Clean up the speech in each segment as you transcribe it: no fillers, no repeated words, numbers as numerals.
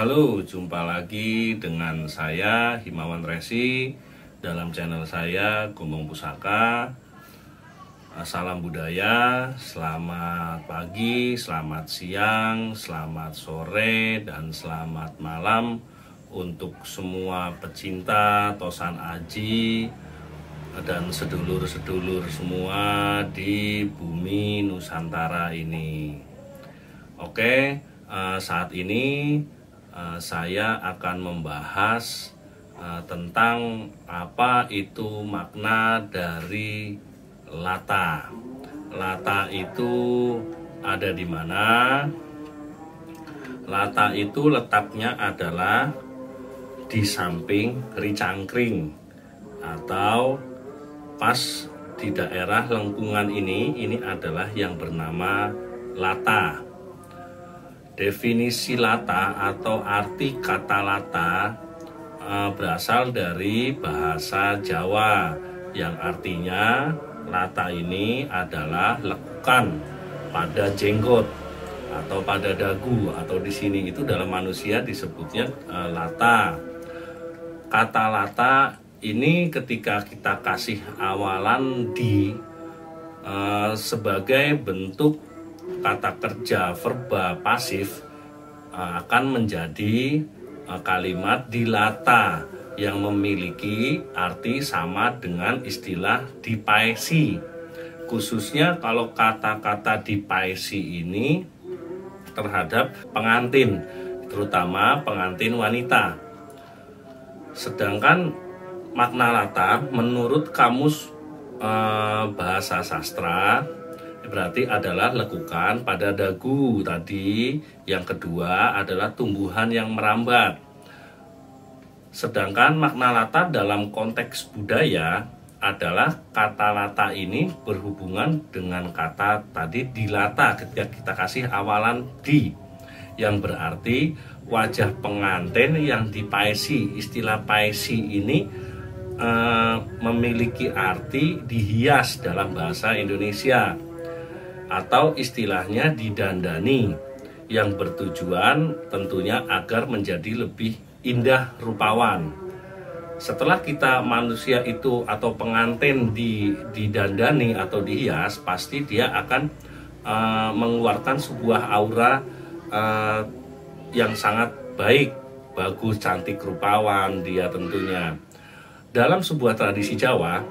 Halo, jumpa lagi dengan saya Himawan Resi dalam channel saya Gombong Pusaka. Salam budaya, selamat pagi, selamat siang, selamat sore, dan selamat malam untuk semua pecinta Tosan Aji dan sedulur-sedulur semua di bumi Nusantara ini. Oke, saat ini saya akan membahas tentang apa itu makna dari lata. Lata itu ada di mana? Lata itu letaknya adalah di samping Ricangkring atau pas di daerah lengkungan ini adalah yang bernama lata. Definisi lata atau arti kata lata berasal dari bahasa Jawa yang artinya lata ini adalah lekukan pada jenggot atau pada dagu, atau di sini itu dalam manusia disebutnya lata. Kata lata ini ketika kita kasih awalan di sebagai bentuk kata kerja verba pasif akan menjadi kalimat dilata yang memiliki arti sama dengan istilah dipaesi. Khususnya kalau kata-kata dipaesi ini terhadap pengantin, terutama pengantin wanita. Sedangkan makna lata menurut kamus bahasa sastra berarti adalah lekukan pada dagu tadi. Yang kedua adalah tumbuhan yang merambat. Sedangkan makna lata dalam konteks budaya adalah kata lata ini berhubungan dengan kata tadi dilata ketika kita kasih awalan di, yang berarti wajah pengantin yang dipaesi. Istilah paesi ini memiliki arti dihias dalam bahasa Indonesia, atau istilahnya didandani, yang bertujuan tentunya agar menjadi lebih indah rupawan. Setelah kita manusia itu atau pengantin didandani atau dihias, pasti dia akan mengeluarkan sebuah aura yang sangat baik, bagus, cantik, rupawan dia tentunya. Dalam sebuah tradisi Jawa,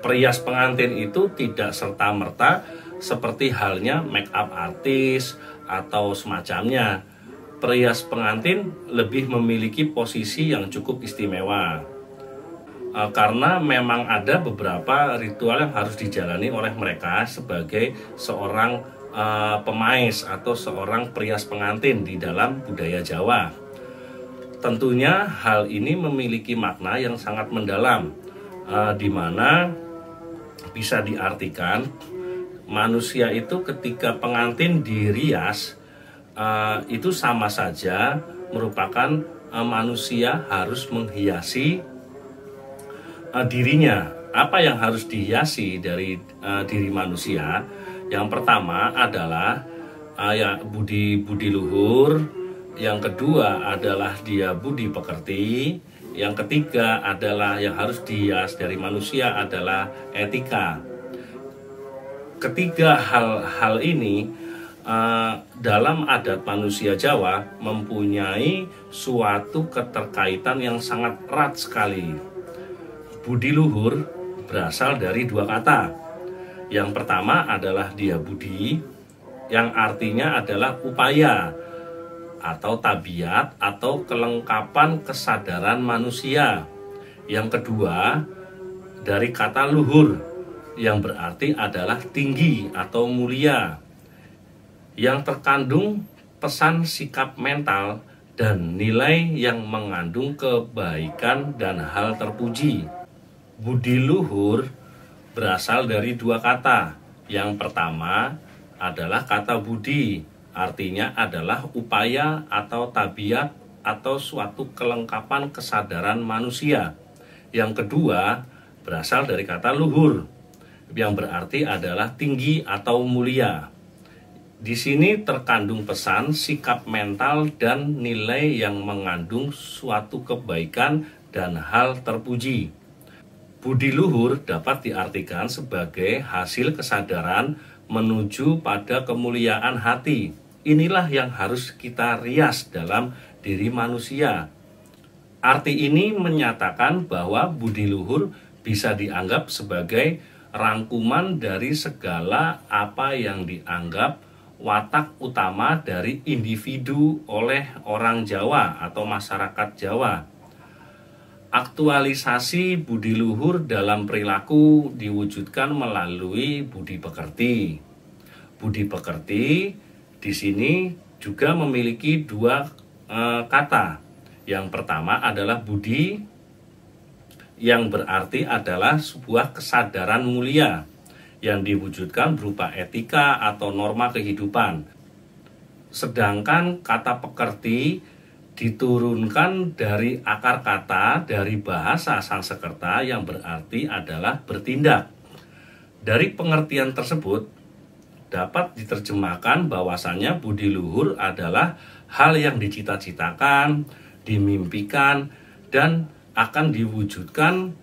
perias pengantin itu tidak serta-merta seperti halnya make up artis atau semacamnya. Perias pengantin lebih memiliki posisi yang cukup istimewa karena memang ada beberapa ritual yang harus dijalani oleh mereka sebagai seorang pemais atau seorang perias pengantin di dalam budaya Jawa. Tentunya hal ini memiliki makna yang sangat mendalam, di mana bisa diartikan manusia itu ketika pengantin dirias itu sama saja merupakan manusia harus menghiasi dirinya. Apa yang harus dihiasi dari diri manusia? Yang pertama adalah budi luhur, yang kedua adalah dia budi pekerti, yang ketiga adalah yang harus dihias dari manusia adalah etika. Ketiga hal ini dalam adat manusia Jawa mempunyai suatu keterkaitan yang sangat erat sekali. Budi luhur berasal dari dua kata. Yang pertama adalah dia budi, yang artinya adalah upaya atau tabiat atau kelengkapan kesadaran manusia. Yang kedua dari kata luhur, yang berarti adalah tinggi atau mulia, yang terkandung pesan sikap mental dan nilai yang mengandung kebaikan dan hal terpuji. Budi luhur berasal dari dua kata. Yang pertama adalah kata budi, artinya adalah upaya atau tabiat atau suatu kelengkapan kesadaran manusia. Yang kedua berasal dari kata luhur, yang berarti adalah tinggi atau mulia. Di sini terkandung pesan, sikap mental, dan nilai yang mengandung suatu kebaikan dan hal terpuji. Budi luhur dapat diartikan sebagai hasil kesadaran menuju pada kemuliaan hati. Inilah yang harus kita rias dalam diri manusia. Arti ini menyatakan bahwa budi luhur bisa dianggap sebagai rangkuman dari segala apa yang dianggap watak utama dari individu oleh orang Jawa atau masyarakat Jawa. Aktualisasi budi luhur dalam perilaku diwujudkan melalui budi pekerti. Budi pekerti di sini juga memiliki dua kata. Yang pertama adalah budi, yang berarti adalah sebuah kesadaran mulia yang diwujudkan berupa etika atau norma kehidupan. Sedangkan kata pekerti diturunkan dari akar kata dari bahasa Sanskerta yang berarti adalah bertindak. Dari pengertian tersebut dapat diterjemahkan bahwasannya budi luhur adalah hal yang dicita-citakan, dimimpikan, dan akan diwujudkan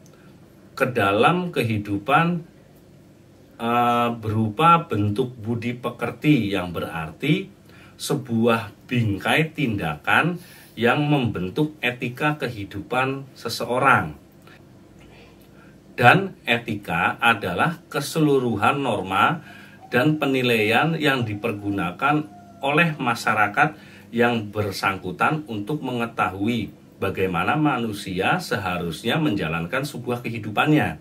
ke dalam kehidupan berupa bentuk budi pekerti yang berarti sebuah bingkai tindakan yang membentuk etika kehidupan seseorang. Dan etika adalah keseluruhan norma dan penilaian yang dipergunakan oleh masyarakat yang bersangkutan untuk mengetahui bagaimana manusia seharusnya menjalankan sebuah kehidupannya.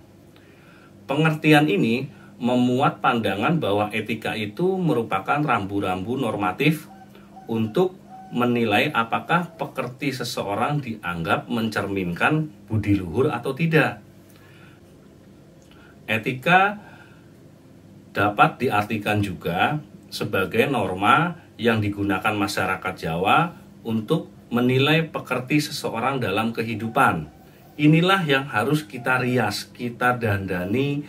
Pengertian ini memuat pandangan bahwa etika itu merupakan rambu-rambu normatif untuk menilai apakah pekerti seseorang dianggap mencerminkan budi luhur atau tidak. Etika dapat diartikan juga sebagai norma yang digunakan masyarakat Jawa untuk menilai pekerti seseorang dalam kehidupan. Inilah yang harus kita rias, kita dandani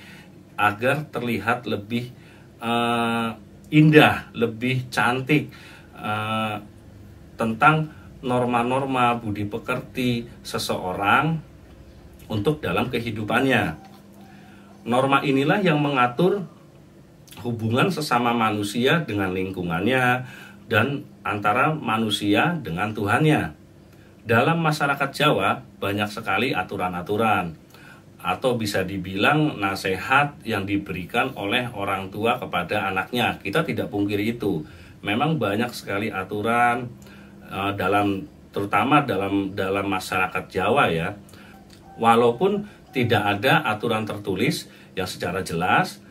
agar terlihat lebih indah, lebih cantik tentang norma-norma budi pekerti seseorang untuk dalam kehidupannya. Norma inilah yang mengatur hubungan sesama manusia dengan lingkungannya dan antara manusia dengan Tuhannya. Dalam masyarakat Jawa banyak sekali aturan-aturan atau bisa dibilang nasihat yang diberikan oleh orang tua kepada anaknya. Kita tidak pungkiri itu. Memang banyak sekali aturan terutama dalam masyarakat Jawa ya. Walaupun tidak ada aturan tertulis yang secara jelas,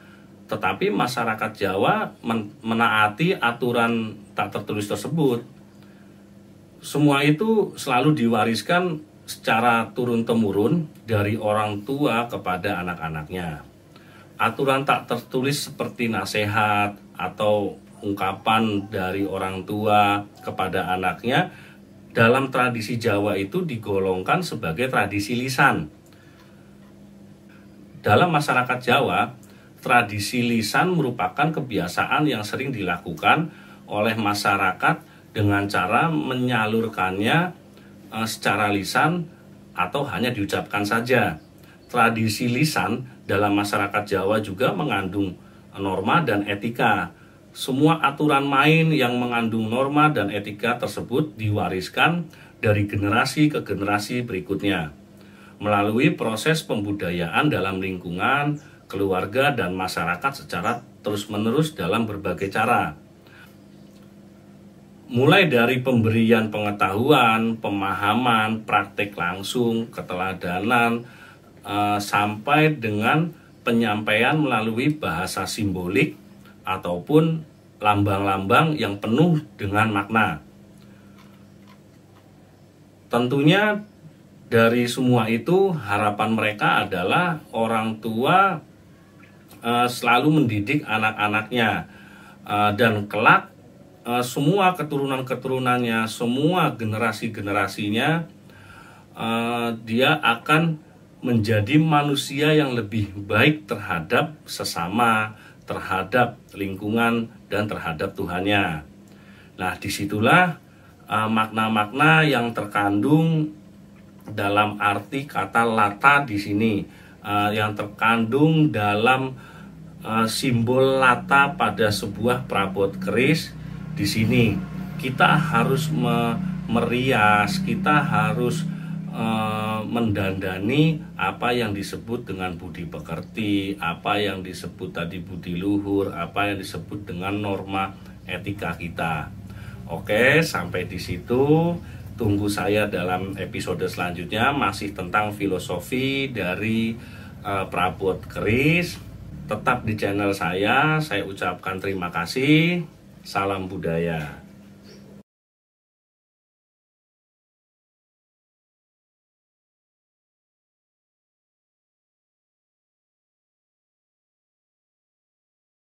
tetapi masyarakat Jawa menaati aturan tak tertulis tersebut. Semua itu selalu diwariskan secara turun-temurun dari orang tua kepada anak-anaknya. Aturan tak tertulis seperti nasihat atau ungkapan dari orang tua kepada anaknya dalam tradisi Jawa itu digolongkan sebagai tradisi lisan. Dalam masyarakat Jawa, tradisi lisan merupakan kebiasaan yang sering dilakukan oleh masyarakat dengan cara menyalurkannya secara lisan atau hanya diucapkan saja. Tradisi lisan dalam masyarakat Jawa juga mengandung norma dan etika. Semua aturan main yang mengandung norma dan etika tersebut diwariskan dari generasi ke generasi berikutnya melalui proses pembudayaan dalam lingkungan, keluarga, dan masyarakat secara terus-menerus dalam berbagai cara. Mulai dari pemberian pengetahuan, pemahaman, praktek langsung, keteladanan, sampai dengan penyampaian melalui bahasa simbolik ataupun lambang-lambang yang penuh dengan makna. Tentunya dari semua itu harapan mereka adalah orang tua selalu mendidik anak-anaknya dan kelak semua keturunan-keturunannya, semua generasi-generasinya, dia akan menjadi manusia yang lebih baik terhadap sesama, terhadap lingkungan dan terhadap Tuhannya. Nah, disitulah makna-makna yang terkandung dalam arti kata lata di sini, yang terkandung dalam simbol lata pada sebuah perabot keris di sini. Kita harus merias, kita harus mendandani apa yang disebut dengan budi pekerti, apa yang disebut tadi budi luhur, apa yang disebut dengan norma etika kita. Oke, sampai di situ. Tunggu saya dalam episode selanjutnya, masih tentang filosofi dari perabot keris. Tetap di channel saya ucapkan terima kasih. Salam budaya.